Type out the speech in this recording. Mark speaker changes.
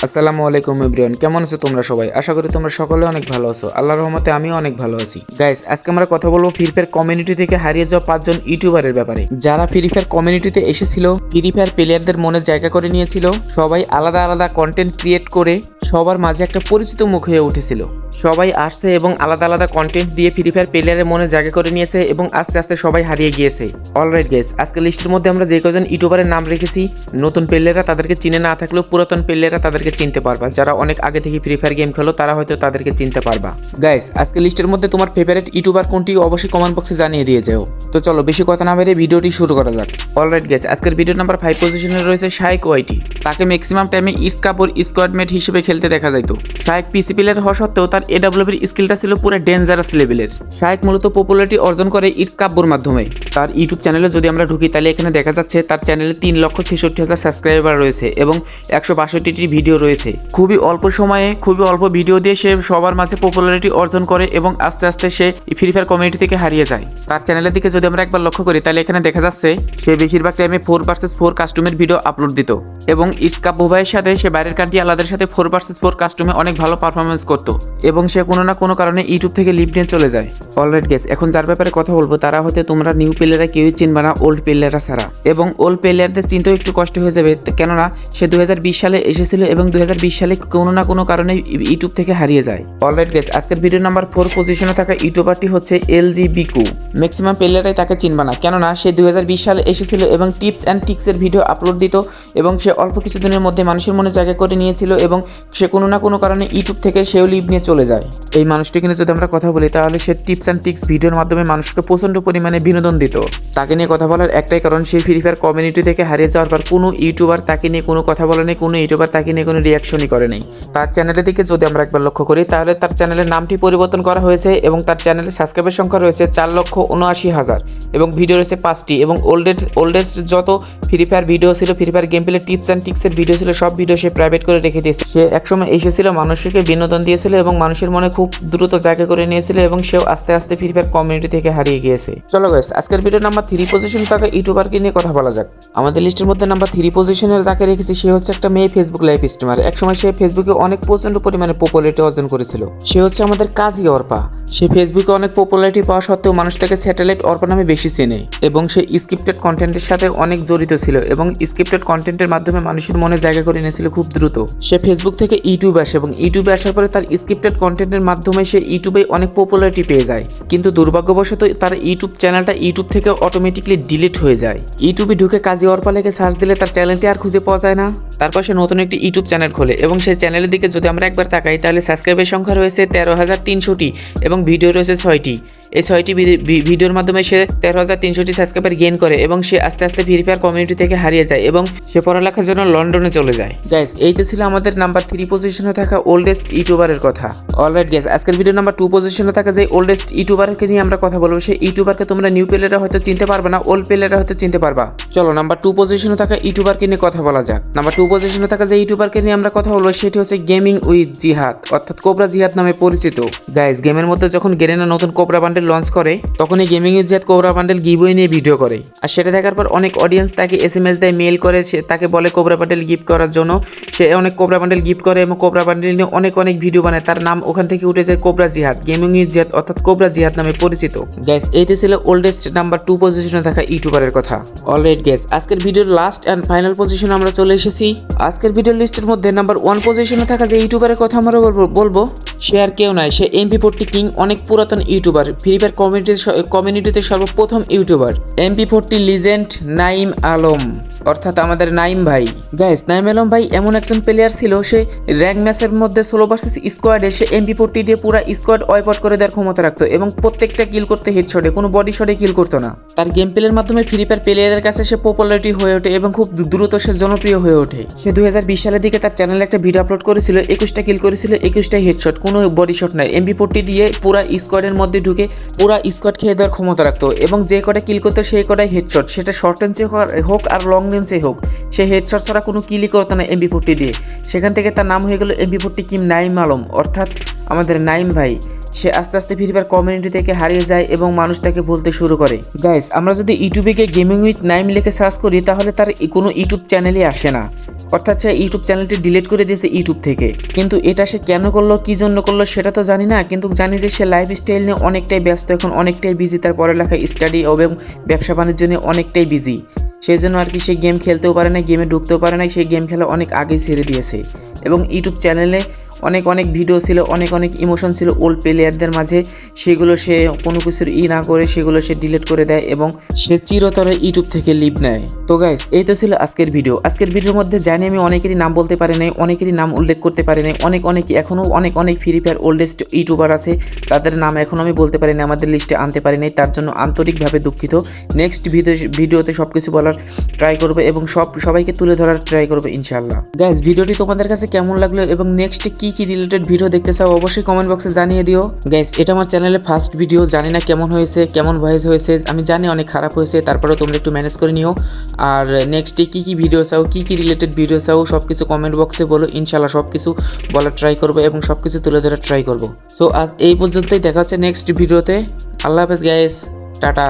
Speaker 1: আসসালামু আলাইকুম এভরিওয়ান, কেমন আছো তোমরা সবাই? আশা করি তোমরা সকলে অনেক ভালো আছো। আল্লাহর রহমতে আমিও অনেক ভালো আছি। গাইস, আজকে আমরা কথা বলবো ফ্রি ফায়ার কমিউনিটি থেকে হারিয়ে যাওয়া 5জন ইউটিউবারের ব্যাপারে, যারা ফ্রি ফায়ার কমিউনিটিতে এসেছিল, ফ্রি ফায়ার প্লেয়ারদের মনে জায়গা করে নিয়েছিল, সবাই আলাদা আলাদা কন্টেন্ট ক্রিয়েট করে সবার মাঝে একটা পরিচিত মুখ হয়ে উঠেছিল। সবাই আসছে এবং আলাদা আলাদা কন্টেন্ট দিয়ে ফ্রি ফায়ার প্লেয়ারের মনে জায়গা করে নিয়েছে এবং আস্তে আস্তে সবাই হারিয়ে গিয়েছে। অলরাইট গাইস, আজকে লিস্টের মধ্যে আমরা যে কজন ইউটিউবারের নাম রেখেছি, নতুন প্লেয়াররা তাদেরকে চিনে না থাকলেও পুরাতন প্লেয়াররা তাদেরকে চিনতে পারবা। যারা অনেক আগে থেকে ফ্রি ফায়ার গেম খেলো তারা হয়তো তাদেরকে চিনতে পারবা। গাইস, আজকে লিস্টের মধ্যে তোমার ফেভারিট ইউটিউবার কোনটি অবশ্যই কমেন্ট বক্সে জানিয়ে দিয়ে যাও। তো চলো বেশি কথা না বেরিয়ে ভিডিওটি শুরু করা যাক। অলরাইট গাইস, আজকের ভিডিও নাম্বার 5 পজিশনে রয়েছে শাইক ওয়াইটি। তাকে ম্যাক্সিমাম টাইমে ইটস কাপড় স্কোয়াডমেট হিসেবে খেলতে দেখা যাইতো। শাইক পিসি প্লেয়ার হওয়া সত্ত্বেও তার এডব্লিউপির স্কিলটা ছিল পুরো ডেঞ্জারাস লেভেলের। শাইক মূলত পপুলারিটি অর্জন করে ইটস কাপড় মাধ্যমে। তার ইউটিউব চ্যানেলে যদি আমরা ঢুকি তাহলে এখানে দেখা যাচ্ছে তার চ্যানেলে 3,66,000 সাবস্ক্রাইবার রয়েছে এবং 162টি ভিডিও রয়েছে। খুবই অল্প সময়ে খুবই অল্প ভিডিও দিয়ে সে সবার মাঝে পপুলারিটি অর্জন করে এবং আস্তে আস্তে সে ফ্রি ফায়ার কমিউনিটি থেকে হারিয়ে যায়। তার চ্যানেলের দিকে যদি আমরা একবার লক্ষ্য করি তাহলে এখানে দেখা যাচ্ছে সে বেশিরভাগ টাইমে 4 vs 4 কাস্টমের ভিডিও আপলোড দিত এবং ইসকাপ বুভাইয়ের সাথে সে বাইরের কান্ট্রি আলাদের সাথে 4 vs 4 কাস্টমে অনেক ভালো পারফরমেন্স করতো এবং সে কোনো না কোনো কারণে ইউটিউব থেকে লিভ নিয়ে চলে যায়। অলরাইট গাইস, এখন যার ব্যাপারে কথা বলবো তারা হয়তো তোমরা নিউ প্লেয়াররা কেউই চিনবা না ওল্ড প্লেয়াররা ছাড়া, এবং ওল্ড প্লেয়ারদের চিনতেও একটু কষ্ট হয়ে যাবে, কেননা সে 2020 সালে এসেছিল এবং 2020 সালে কোনো না কোনো কারণে ইউটিউব থেকে হারিয়ে যায়। অলরাইট গাইস, আজকের ভিডিও নাম্বার 4 পজিশনে থাকা ইউটিউবারটি হচ্ছে এলজি বিকু। ম্যাক্সিমাম প্লেয়াররাই তাকে চিনবা না, কেননা সে 2020 সালে এসেছিল এবং টিপস অ্যান্ড ট্রিক্সের ভিডিও আপলোড দিত এবং সে অল্প কিছুদিনের মধ্যে মানুষের মনে জায়গা করে নিয়েছিল এবং সে কোনো না কোনো কারণে ইউটিউব থেকে সেও লিভ নিয়ে চলে যায়। এই মানুষটি নিয়ে যদি আমরা কথা বলি তাহলে সে টিপস অ্যান্ড ট্রিক্স ভিডিওর মাধ্যমে মানুষকে প্রচণ্ড পরিমাণে বিনোদন দিত। তাকে নিয়ে কথা বলার একটাই কারণ, সে ফ্রি ফায়ার কমিউনিটি থেকে হারিয়ে যাওয়ার পর কোনো ইউটিউবার তাকে নিয়ে কোনো কথা বলে নেই, কোনো ইউটিউবার তাকে নিয়ে কোনো রিয়াকশনই করে নেই। তার চ্যানেলের দিকে যদি আমরা একবার লক্ষ্য করি তাহলে তার চ্যানেলের নামটি পরিবর্তন করা হয়েছে এবং তার চ্যানেলের সাবস্ক্রাইবের সংখ্যা রয়েছে 4,79,000 এবং ভিডিও রয়েছে 5টি এবং ওল্ডেস্ট যত ফ্রি ফায়ার ভিডিও ছিল, free fire game play tips and ট্রিক্সের ভিডিও ছিল, সব ভিডিও সে প্রাইভেট করে রেখে দিয়েছে। সে একসময় এসেছিল, মানুষকে বিনোদন দিয়েছিল এবং মানুষের মনে খুব দ্রুত জায়গা করে নিয়েছিল এবং সেও আস্তে আস্তে ফ্রি ফায়ার কমিউনিটি থেকে হারিয়ে গিয়েছে। চলো গাইস, আজকের ভিডিও নাম্বার 3 পজিশনে থাকা ইউটিউবারকে নিয়ে কথা বলা যাক। আমাদের লিস্টের মধ্যে নাম্বার 3 পজিশনে যাকে রেখেছি সে হচ্ছে একটা মেয়ে ফেসবুক লাইভ স্ট্রিমার। একসময় সে ফেসবুকে অনেক প্রচন্ড পরিমাণে পপুলারিটি অর্জন করেছিল। সে হচ্ছে আমাদের কাজী অর্পা। সে ফেসবুকে অনেক পপুলারিটি পাওয়া সত্ত্বেও মানুষ তাকে স্যাটেলাইট অর্পা নামে বেশি চেনে এবং সে স্ক্রিপ্টেড কন্টেন্টের সাথে অনেক জড়িত ছিল এবং স্ক্রিপ্টেড কন্টেন্টের মাধ্যমে মানুষের মনে জায়গা করে নিয়েছিল খুব দ্রুত। সে ফেসবুক থেকে ইউটিউবে আসে এবং ইউটিউবে আসার পরে তার স্ক্রিপ্টেড কন্টেন্টের মাধ্যমে সে ইউটিউবে অনেক পপুলারিটি পেয়ে যায়, কিন্তু দুর্ভাগ্যবশত তার ইউটিউব চ্যানেলটা ইউটিউব থেকে অটোমেটিকলি ডিলিট হয়ে যায়। ইউটিউবে ঢুকে কাজী অর্পা লেগে সার্চ দিলে তার চ্যানেলটি আর খুঁজে পাওয়া যায় না। তারপর সে নতুন একটি ইউটিউব চ্যানেল খোলে এবং সেই চ্যানেলের দিকে যদি আমরা একবার তাকাই তাহলে সাবস্ক্রাইবের সংখ্যা রয়েছে 13,300টি এবং ভিডিও রয়েছে 6টি। এই 6টি ভিডিওর মাধ্যমে সে 13,300টি সাবস্ক্রাইবার গেইন করে এবং সে আস্তে আস্তে ফ্রি ফায়ার কমিউনিটি থেকে হারিয়ে যায় এবং সে পড়ালেখার জন্য লন্ডনে চলে যায়। গাইস, এই তো ছিল আমাদের নাম্বার 3 পজিশনে থাকা ওল্ডেস্ট ইউটিউবারের কথা। অলরাইট গাইস, আজকের ভিডিও নাম্বার 2 পজিশনে থাকা যে ওল্ডেস্ট ইউটিউবারকে নিয়ে আমরা কথা বলবো, সেই ইউটিউবারকে তোমরা নিউ প্লেয়াররা হয়তো চিনতে পারবে না, ওল্ড প্লেয়াররা হয়তো চিনতে পারবা। চলো নাম্বার 2 পজিশনে থাকা ইউটিউবারকে নিয়ে কথা বলা যাক। নাম্বার 2 পজিশনে থাকা যে ইউটিউবারকে নিয়ে আমরা কথা বলবো সেটি হচ্ছে গেমিং উইথ জিহাদ, অর্থাৎ কোবরা জিহাদ নামে পরিচিত। গাইস, গেমের মধ্যে যখন গেরেনা নতুন কোবরা বান্ডেল লঞ্চ করে তখন এই গেমিং উইথ জিহাদ কোবরা বান্ডেল গিভওয়ে নিয়ে ভিডিও করে, আর সেটা দেখার পর অনেক অডিয়েন্স তাকে SMS দেয়, মেল করে, সে তাকে বলে কোবরা বান্ডেল গিফট করার জন্য। সে অনেক কোবরা বান্ডেল গিফট করে এবং কোবরা বান্ডেল নিয়ে অনেক ভিডিও বানায়। তার নাম ওখান থেকে উঠে যায় কোবরা জিহাদ, গেমিং উইথ জিহাদ অর্থাৎ কোবরা জিহাদ নামে পরিচিত। গাইস, এই তো ছিল ওল্ডেস্ট নাম্বার 2 পজিশনে থাকা ইউটিউবারের কথা। অলরাইট গাইস, আজকের ভিডিওর লাস্ট এন্ড ফাইনাল পজিশনে আমরা চলে এসেছি। আজকের ভিডিওর লিস্টের মধ্যে নাম্বার 1 পজিশনে থাকা যে ইউটিউবারের কথা আমরা বলবো সে আর কেউ নয়, সে MP40 কিং, অনেক পুরাতন ইউটিউবার, ফ্রি ফায়ার কমিউনিটিতে সর্বপ্রথম YouTuber. MP40 legend Naim Alam, অর্থাৎ আমাদের নাইম ভাই। গাইস, নাইম আলম ভাই এমন একজন প্লেয়ার ছিল, সে র্যাঙ্ক ম্যাচের মধ্যে সোলো ভার্সেস স্কোয়াডে সে MP40 দিয়ে পুরো স্কোয়াড ওয়াইপ আউট করে দেওয়ার ক্ষমতা রাখতো এবং প্রত্যেকটা কিল করতে হেডশটে, কোনো বডি শটে কিল করতো না। তার গেম প্লের মাধ্যমে ফ্রি ফায়ার প্লেয়ারদের কাছে সে পপুলারিটি হয়ে ওঠে এবং খুব দ্রুত সে জনপ্রিয় হয়ে ওঠে। সে 2020 সালের দিকে তার চ্যানেলে একটা ভিডিও আপলোড করেছিল, 21টা কিল করেছিল, 21টাই হেডশট, কোনো বডি শট নাই। MP40 দিয়ে পুরা স্কোয়াডের মধ্যে ঢুকে পুরা স্কোয়াড খেয়ে দেওয়ার ক্ষমতা রাখতো এবং যে কটা কিল করতো সেই কটাই হেডশট, সেটা শর্ট রেঞ্জে হোক আর লং রেঞ্জে হোক, সে হেডশট ছাড়া কোনো কিলই করতো না MP40 দিয়ে। সেখান থেকে তার নাম হয়ে গেল MP40 কিং নাইম আলম, অর্থাৎ আমাদের নাইম ভাই। সে আস্তে আস্তে ফ্রি ফায়ার কমিউনিটি থেকে হারিয়ে যায় এবং মানুষ তাকে বলতে শুরু করে। গাইস, আমরা যদি ইউটিউবে গিয়ে গেমিং উইথ নাইম লিখে সার্চ করি তাহলে তার কোনো ইউটিউব চ্যানেলই আসে না, অর্থাৎ সে ইউটিউব চ্যানেলটি ডিলিট করে দিয়েছে ইউটিউব থেকে। কিন্তু এটা সে কেন করলো, কি জন্য করলো সেটা তো জানি না, কিন্তু জানি যে সে লাইফস্টাইল নিয়ে অনেকটাই ব্যস্ত, এখন অনেকটাই বিজি, তার পড়ালেখা, স্টাডি এবং ব্যবসা বাণিজ্য নিয়ে অনেকটাই বিজি। সেই জন্য আর কি সে গেম খেলতেও পারে না, গেমে ঢুকতেও পারে না, সেই গেম খেলা অনেক আগেই ছেড়ে দিয়েছে। এবং ইউটিউব চ্যানেলে অনেক ভিডিও ছিল, অনেক ইমোশন ছিল ওল্ড প্লেয়ারদের মাঝে, সেগুলো সে কোনো কিছুর না করে সেগুলো সে ডিলিট করে দেয় এবং সে চিরতরে ইউটিউব থেকে লিভ নেয়। তো গাইস, এই তো ছিল আজকের ভিডিও। আজকের ভিডিওর মধ্যে জানি আমি অনেকেরই নাম বলতে পারি নাই, অনেকেরই নাম উল্লেখ করতে পারি নাই, অনেক এখনও অনেক ফ্রি ফায়ার ওল্ডেস্ট ইউটিউবার আছে, তাদের নাম এখনও আমি বলতে পারি না, আমাদের লিস্টে আনতে পারি নাই, তার জন্য আন্তরিকভাবে দুঃখিত। নেক্সট ভিডিওতে সব কিছু বলার ট্রাই করবো এবং সবাইকে তুলে ধরার ট্রাই করবো ইনশাল্লাহ। গাইস, ভিডিওটি তোমাদের কাছে কেমন লাগলো এবং নেক্সট কি রিলেটেড ভিডিও দেখতে চাও অবশ্যই কমেন্ট বক্সে জানিয়ে দিও। গাইস, এটা আমার চ্যানেলে ফার্স্ট ভিডিও, জানি না কেমন হয়েছে, কেমন ভয়েস হয়েছে, আমি জানি অনেক খারাপ হয়েছে, তারপরেও তোমরা একটু ম্যানেজ করে নিও। আর নেক্সটে কি ভিডিও চাও, কি রিলেটেড ভিডিও চাও সব কিছু কমেন্ট বক্সে বলো, ইনশাল্লাহ সব কিছু বলার ট্রাই করবো এবং সব কিছু তুলে ধরার ট্রাই করবো। সো আজ এই পর্যন্তই, দেখা হচ্ছে নেক্সট ভিডিওতে। আল্লাহ হাফেজ গাইস, টাটা।